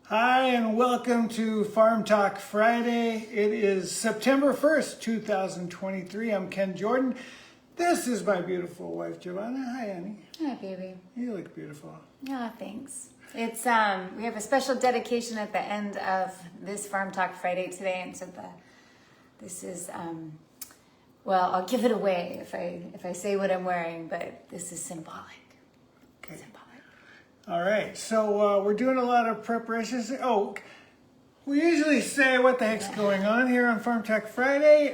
Hi, and welcome to Farm Talk Friday. It is September 1st, 2023. I'm Ken Jordan. This is my beautiful wife, Giovanna. Hi, Annie. Hi, baby. You look beautiful. Oh, thanks. It's we have a special dedication at the end of this Farm Talk Friday today, and so this is well, I'll give it away if I say what I'm wearing, but this is symbolic. Okay. Symbolic. All right, so we're doing a lot of preparations. Oh, we usually say what the heck's going on here on Farm Talk Friday.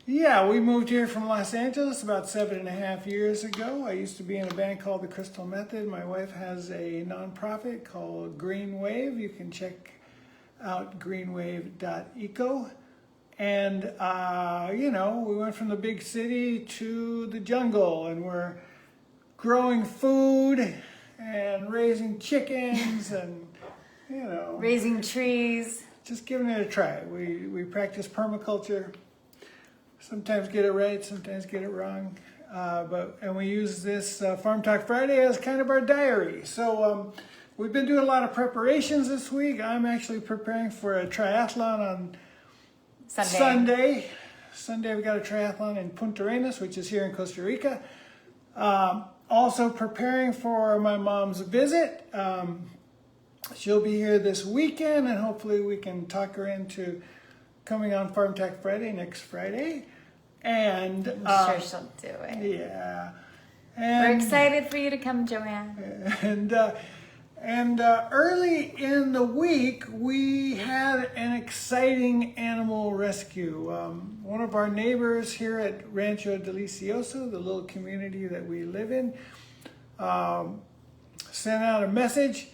Yeah, we moved here from Los Angeles about 7.5 years ago. I used to be in a band called the Crystal Method. My wife has a nonprofit called Green Wave. You can check out greenwave.eco. And, we went from the big city to the jungle, and we're growing food and raising chickens and, Raising trees. just giving it a try. We practice permaculture. Sometimes get it right, sometimes get it wrong. And we use this Farm Talk Friday as kind of our diary. So we've been doing a lot of preparations this week. I'm actually preparing for a triathlon on Sunday. Sunday we've got a triathlon in Punta Arenas, which is here in Costa Rica. Also preparing for my mom's visit. She'll be here this weekend, and hopefully we can talk her into coming on Farm Talk Friday next Friday. And I'm sure she'll do it. Yeah. We're excited for you to come, Joanne. And early in the week, we had an exciting animal rescue. One of our neighbors here at Rancho Delicioso, the little community that we live in, sent out a message,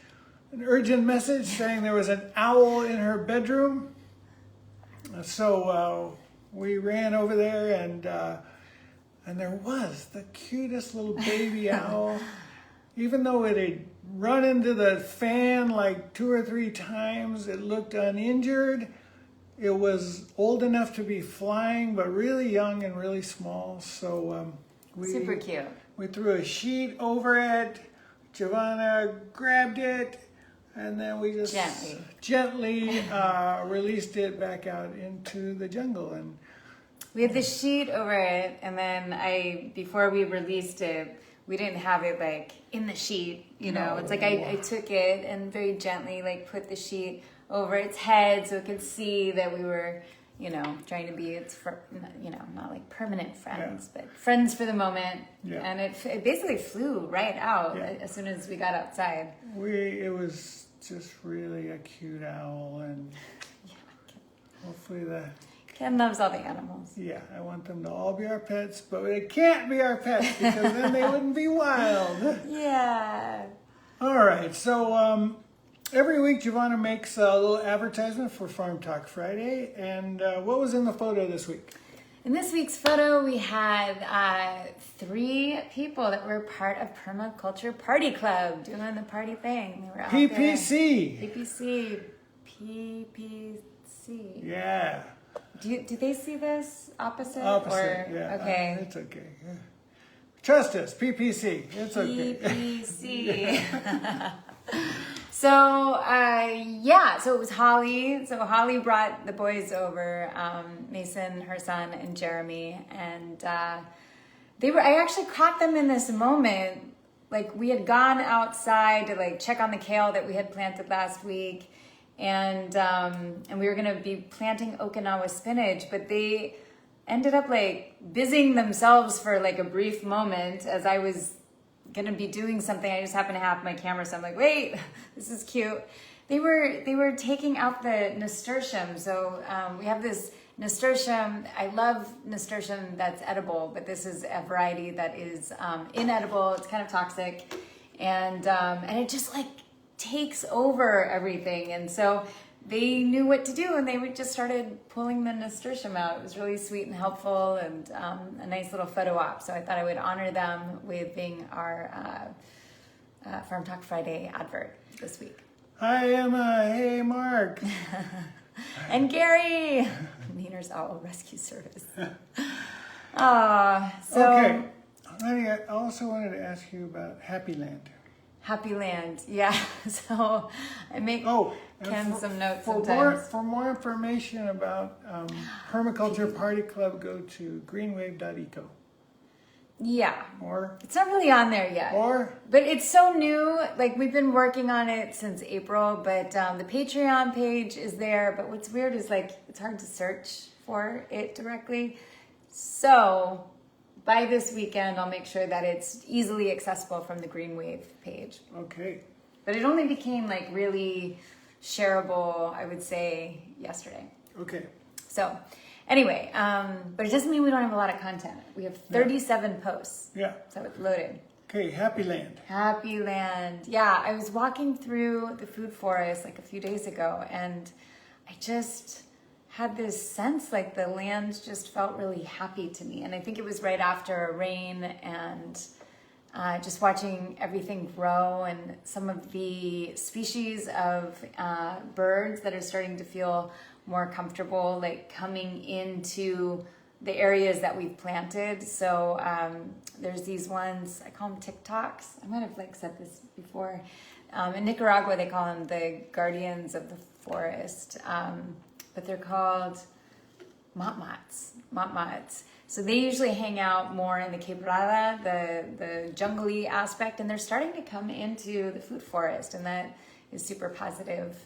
an urgent message saying there was an owl in her bedroom. So we ran over there, and there was the cutest little baby owl. Even though it had run into the fan like 2 or 3 times, it looked uninjured. It was old enough to be flying, but really young and really small. So Super cute. We threw a sheet over it. Giovanna grabbed it, and then we just gently released it back out into the jungle. And we had the sheet over it, and then before we released it, we didn't have it like in the sheet, No. It's like I took it and very gently like put the sheet over its head so it could see that we were, trying to be its, not like permanent friends, but friends for the moment. Yeah. And it basically flew right out as soon as we got outside. It was just really a cute owl, and hopefully Ken loves all the animals. Yeah, I want them to all be our pets, but they can't be our pets because then they wouldn't be wild. Yeah. All right, so every week Giovanna makes a little advertisement for Farm Talk Friday, and what was in the photo this week? In this week's photo, we had 3 people that were part of Permaculture Party Club doing the party thing. They were out PPC. there. PPC. Yeah. Do they see this opposite? Opposite, yeah. Okay. It's okay. Yeah. Trust us, PPC. It's okay. PPC. So it was Holly. So Holly brought the boys over, Mason, her son, and Jeremy, and I actually caught them in this moment. Like, we had gone outside to like check on the kale that we had planted last week. And we were gonna be planting Okinawa spinach, but they ended up like busying themselves for like a brief moment as I was gonna be doing something. I just happened to have my camera, so I'm like, wait, this is cute. They were taking out the nasturtium. So we have this nasturtium. I love nasturtium that's edible, but this is a variety that is inedible. It's kind of toxic, and it just like takes over everything. And so they knew what to do, and they just started pulling the nasturtium out. It was really sweet and helpful, and a nice little photo op. So I thought I would honor them with being our Farm Talk Friday advert this week. Hi, Emma. Hey, Mark. And Gary. Neener's Owl Rescue Service. Okay. Honey, I also wanted to ask you about Happy Land. Happy Land. Yeah. So I make And Ken some notes for sometimes. for more information about Permaculture Party Club, go to greenwave.eco. Yeah. Or It's not really on there yet. But it's so new. Like, we've been working on it since April, but the Patreon page is there. But what's weird is, like, it's hard to search for it directly. So by this weekend, I'll make sure that it's easily accessible from the Green Wave page. Okay. But it only became, like, really shareable, I would say, yesterday. Okay. So anyway, but it doesn't mean we don't have a lot of content. We have 37 posts. Yeah. So it's loaded. Okay, Happy Land. Happy Land. Yeah, I was walking through the food forest like a few days ago, and I just had this sense like the land just felt really happy to me. And I think it was right after a rain, and just watching everything grow, and some of the species of birds that are starting to feel more comfortable, like coming into the areas that we've planted. So there's these ones, I call them TikToks. I might have like said this before. In Nicaragua, they call them the guardians of the forest, but they're called motmots. So they usually hang out more in the quebrada, the jungly aspect, and they're starting to come into the food forest, and that is super positive.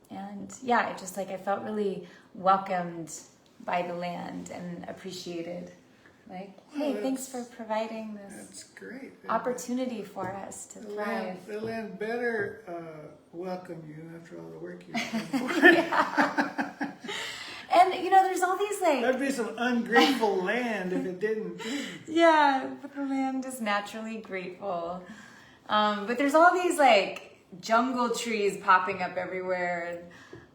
And yeah, it just like I felt really welcomed by the land and appreciated. Like, hey, thanks for providing this That's great. opportunity for us to thrive. The land better welcome you after all the work you've done for it. And you know, there's all these like That'd be some ungrateful land if it didn't. yeah, but the land is naturally grateful. But there's all these like jungle trees popping up everywhere.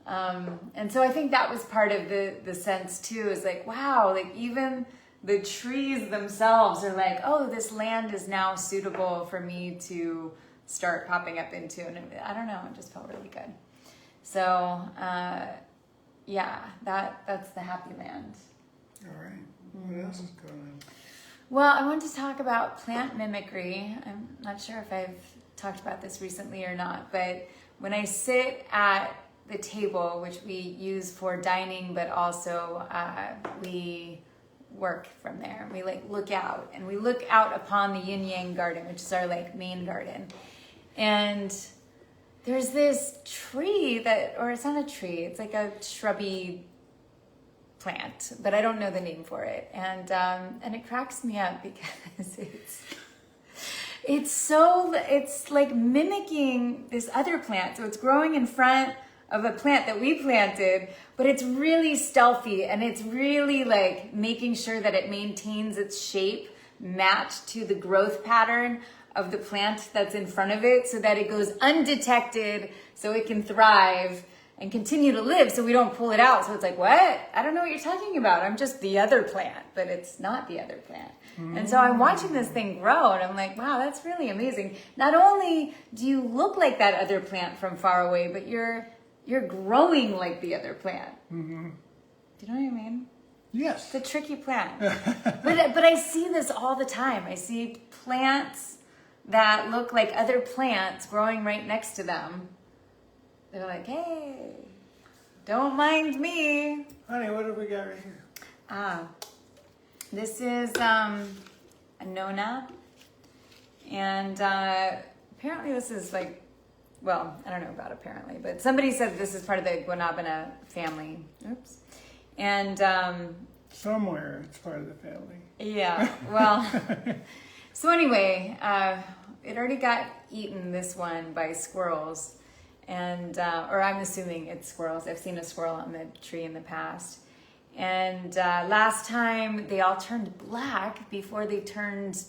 And so I think that was part of the sense too, is like, wow, like even the trees themselves are like, oh, this land is now suitable for me to start popping up into. And I don't know, it just felt really good. So, yeah, that's the Happy Land. All right. What else is going on? Well, I wanted to talk about plant mimicry. I'm not sure if I've talked about this recently or not, but when I sit at the table, which we use for dining, but also we work from there. We like look out, and we look out upon the yin yang garden, which is our like main garden. And there's this tree that, or it's not a tree, it's like a shrubby plant, but I don't know the name for it. And it cracks me up because it's like mimicking this other plant. So it's growing in front of a plant that we planted, but it's really stealthy, and it's really like making sure that it maintains its shape matched to the growth pattern of the plant that's in front of it, so that it goes undetected, so it can thrive and continue to live, so we don't pull it out. So it's like, what? I don't know what you're talking about. I'm just the other plant, but it's not the other plant. And so I'm watching this thing grow, and I'm like, wow, that's really amazing. Not only do you look like that other plant from far away, but you're growing like the other plant. Mm-hmm. Do you know what I mean? Yes. It's a tricky plant. but I see this all the time. I see plants that look like other plants growing right next to them. They're like, hey, don't mind me. Honey, what have we got right here? This is a nona. And apparently this is like, well, I don't know about apparently, but somebody said this is part of the Guanabana family. Oops. And Somewhere it's part of the family. yeah, well, so anyway, it already got eaten, this one, by squirrels. And, or I'm assuming it's squirrels. I've seen a squirrel on the tree in the past. And last time they all turned black before they turned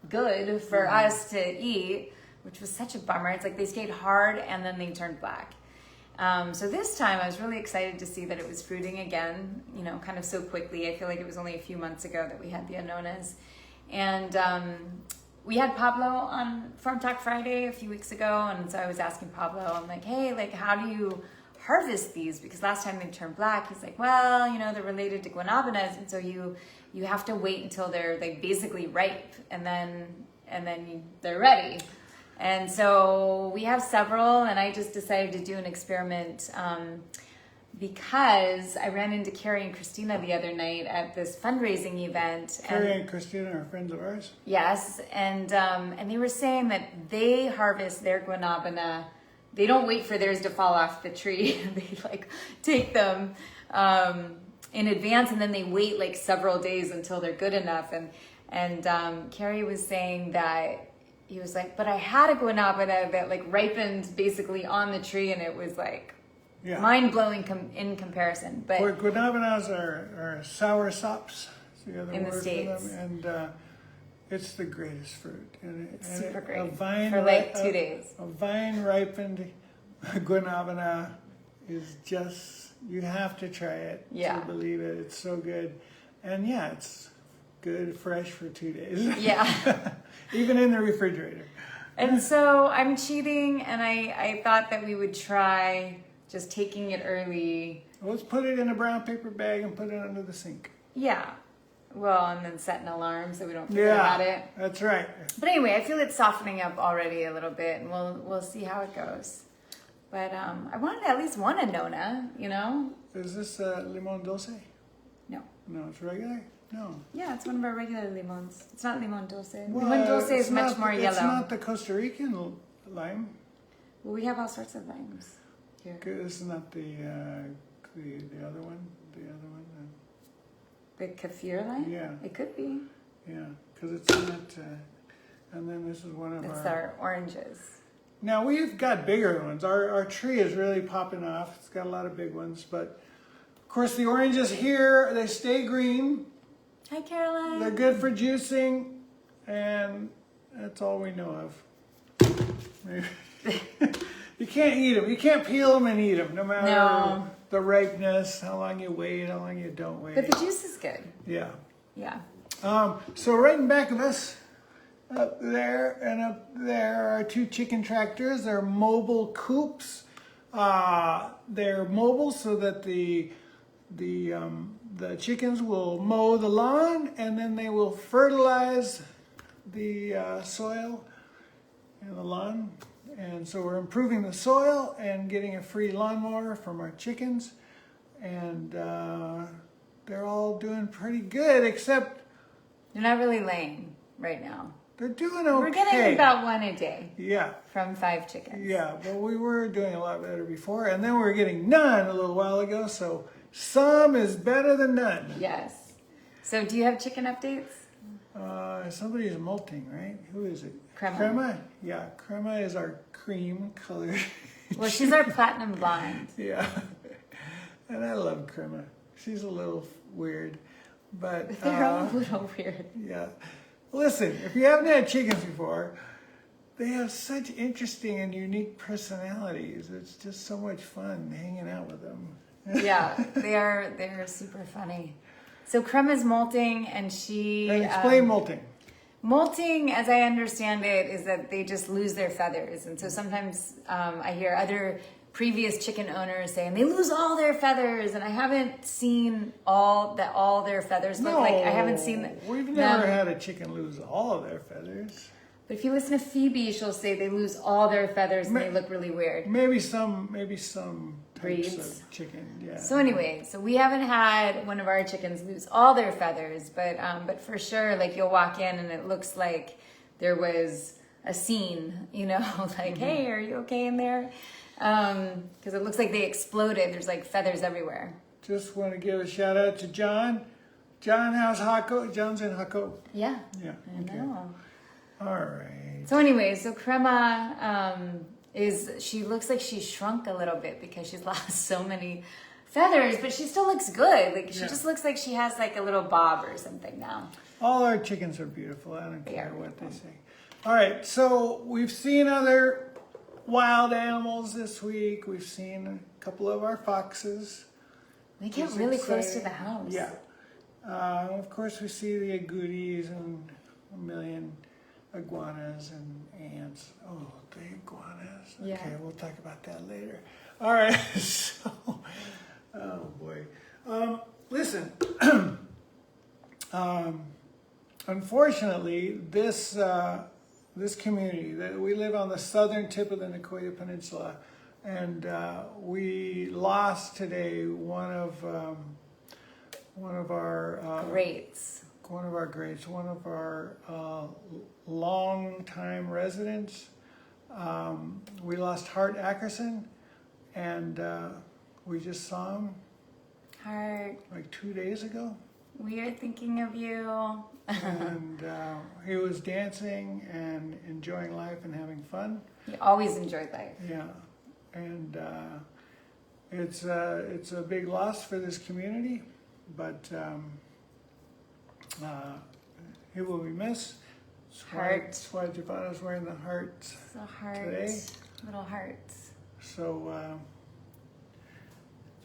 good for us to eat, which was such a bummer. It's like they stayed hard and then they turned black. So this time I was really excited to see that it was fruiting again, you know, kind of so quickly. I feel like it was only a few months ago that we had the anonas. And we had Pablo on Farm Talk Friday a few weeks ago, and so I was asking Pablo, I'm like, hey, like, how do you harvest these? Because last time they turned black. He's like, well, you know, they're related to guanabanas, and so you have to wait until they're like basically ripe, and then and then they're ready. And so we have several, and I just decided to do an experiment because I ran into Carrie and Christina the other night at this fundraising event. Carrie and Christina are friends of ours. Yes, and they were saying that they harvest their guanabana. They don't wait for theirs to fall off the tree. They like take them in advance, and then they wait like several days until they're good enough. And Carrie was saying that he was like, but I had a guanabana that like ripened basically on the tree, and it was like mind-blowing in comparison. But guanabanas are sour sops. The other in the word States. for them, and it's the greatest fruit. It's super great. A vine for like 2 days. A vine ripened guanabana is just, you have to try it to believe it. It's so good. And yeah, it's good fresh for 2 days. Yeah. Even in the refrigerator. And so I'm cheating, and I thought that we would try just taking it early. Let's put it in a brown paper bag and put it under the sink. Yeah. Well, and then set an alarm so we don't forget about it. That's right. But anyway, I feel it's softening up already a little bit, and we'll see how it goes. But I wanted at least one Annona, you know? Is this limon dulce? No. No, it's regular? No. Yeah, it's one of our regular limons. It's not limon dulce. Well, limon dulce is much more yellow. It's not the Costa Rican lime. Well, we have all sorts of limes here. This is not the other one. The other one. The kaffir lime? Yeah. It could be. Yeah, because it's not. And then this is one of It's our oranges. Now we've got bigger ones. Our tree is really popping off. It's got a lot of big ones, but of course the oranges here, they stay green. Hi, Caroline. They're good for juicing, and that's all we know of. You can't eat them. You can't peel them and eat them, no matter the ripeness, how long you wait, how long you don't wait. But the juice is good. Yeah. Yeah. So right in back of us, up there and up there are two chicken tractors. They're mobile coops. They're mobile so that the chickens will mow the lawn, and then they will fertilize the soil in the lawn. And so we're improving the soil and getting a free lawnmower from our chickens. And they're all doing pretty good, except they're not really laying right now. they're doing okay. We're getting about one a day. Yeah. From 5 chickens. Yeah, but we were doing a lot better before. And then we were getting none a little while ago. So some is better than none. Yes. So do you have chicken updates? Somebody's molting, right? Who is it? Crema. Crema? Yeah, Crema is our cream color. Well, she's our platinum blonde. Yeah. And I love Crema. She's a little weird. But They're all a little weird. Yeah. Listen, if you haven't had chickens before, they have such interesting and unique personalities. It's just so much fun hanging out with them. Yeah, they're super funny. So Crema's molting, and she... And explain molting. Molting, as I understand it, is that they just lose their feathers. And so sometimes I hear other previous chicken owners saying they lose all their feathers, and I haven't seen all their feathers look like. I haven't seen them. We've never had a chicken lose all of their feathers. But if you listen to Phoebe, she'll say they lose all their feathers and they look really weird. Maybe some types Breeds. of chicken. Yeah. So anyway, so we haven't had one of our chickens lose all their feathers, but for sure, like you'll walk in and it looks like there was a scene, you know, like, hey, are you okay in there? Because it looks like they exploded. There's like feathers everywhere. Just want to give a shout out to John. John, how's Hako? John's in Hako. Yeah. Yeah. I know. All right. So anyway, so Crema she looks like she shrunk a little bit because she's lost so many feathers, but she still looks good. Like she just looks like she has like a little bob or something now. All our chickens are beautiful. I don't They care are what they beautiful. say. All right. So we've seen other wild animals this week. We've seen a couple of our foxes. They get It's really close to exciting. the house. Yeah. Of course, we see the agoutis and a million iguanas and ants. Oh, the iguanas. Yeah. Okay, we'll talk about that later. All right. So, oh boy. Listen. Unfortunately, this this community, that we live on the southern tip of the Nicoya Peninsula, and we lost today one of our Greats. one of our greats, one of our long-time residents. We lost Heart Ackerson, and we just saw him Heart, like 2 days ago. we are thinking of you. And he was dancing and enjoying life and having fun. He always enjoyed life. Yeah, and it's a big loss for this community, but he will be missed. Heart. That's why Giovanna's wearing the heart So heart, today. little hearts. So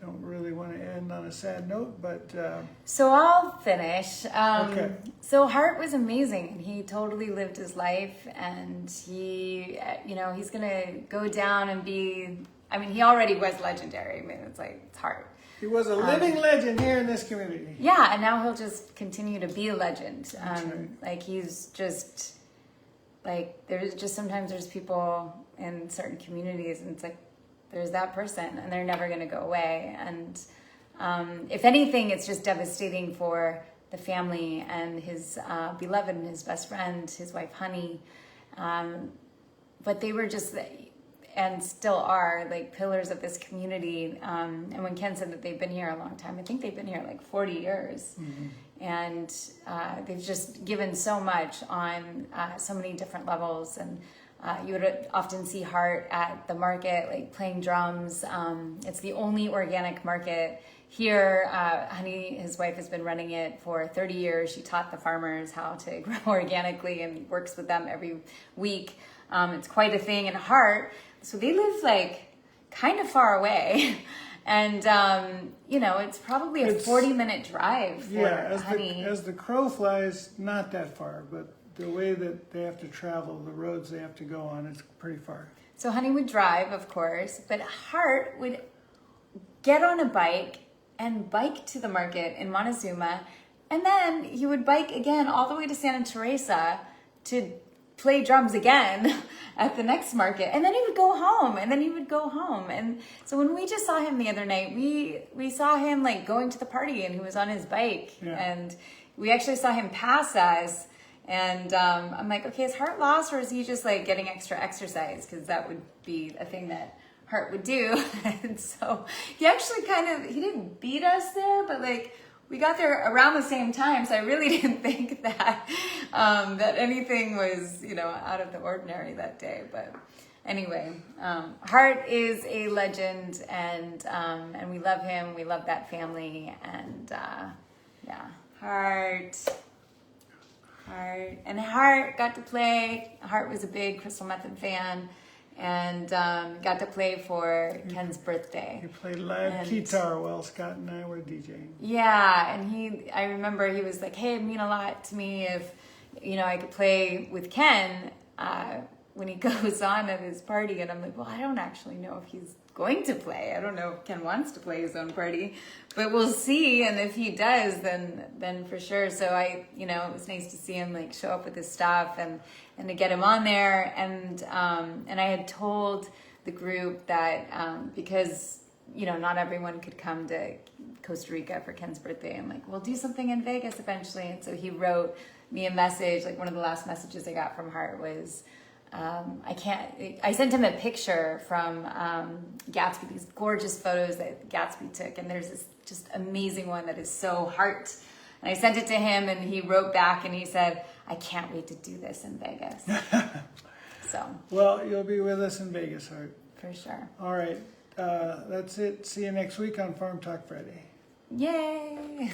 don't really want to end on a sad note, but So I'll finish. Okay. So Hart was amazing, and he totally lived his life, and he, he's gonna go down and be. I mean, he already was legendary. I mean, it's Hart. he was a living legend here in this community. Yeah, and now he'll just continue to be a legend. That's right. Like he's just there's just sometimes there's people in certain communities, and it's like there's that person, and they're never going to go away. And if anything, it's just devastating for the family and his beloved and his best friend, his wife Honey. But they were just, and still are, like pillars of this community. And when Ken said that they've been here a long time, I think they've been here like 40 years. Mm-hmm. And they've just given so much on so many different levels. And you would often see Hart at the market, like playing drums. It's the only organic market here. Honey, his wife, has been running it for 30 years. She taught the farmers how to grow organically and works with them every week. It's quite a thing. And Hart, so they live like kind of far away. And, it's probably a 40-minute drive for Honey. As the crow flies, not that far, but the way that they have to travel, the roads they have to go on, it's pretty far. So Honey would drive, of course, but Hart would get on a bike and bike to the market in Montezuma, and then he would bike again all the way to Santa Teresa to play drums again at the next market, and then he would go home, and so when we just saw him the other night, we saw him like going to the party, and he was on his bike, and we actually saw him pass us. And I'm like, okay, is Hart lost, or is he just like getting extra exercise? Because that would be a thing that Hart would do. And so he actually he didn't beat us there, but like we got there around the same time. So I really didn't think that that anything was, out of the ordinary that day. But anyway, Hart is a legend, and we love him. We love that family, and Hart. And Hart got to play. Hart was a big Crystal Method fan, and got to play for Ken's birthday. He played live guitar while Scott and I were DJing. Yeah, and I remember he was like, "Hey, it'd mean a lot to me if, I could play with Ken when he goes on at his party." And I'm like, "Well, I don't actually know if he's going to play. I don't know if Ken wants to play his own party, but we'll see. And if he does, then for sure." So it was nice to see him like show up with his stuff and to get him on there. And I had told the group that because not everyone could come to Costa Rica for Ken's birthday, I'm like, we'll do something in Vegas eventually. And so he wrote me a message. Like one of the last messages I got from Hart was, I sent him a picture from Gatsby, these gorgeous photos that Gatsby took, and there's this just amazing one that is so Hart. And I sent it to him, and he wrote back, and he said, "I can't wait to do this in Vegas." So. Well, you'll be with us in Vegas, Hart. For sure. All right, that's it. See you next week on Farm Talk Friday. Yay!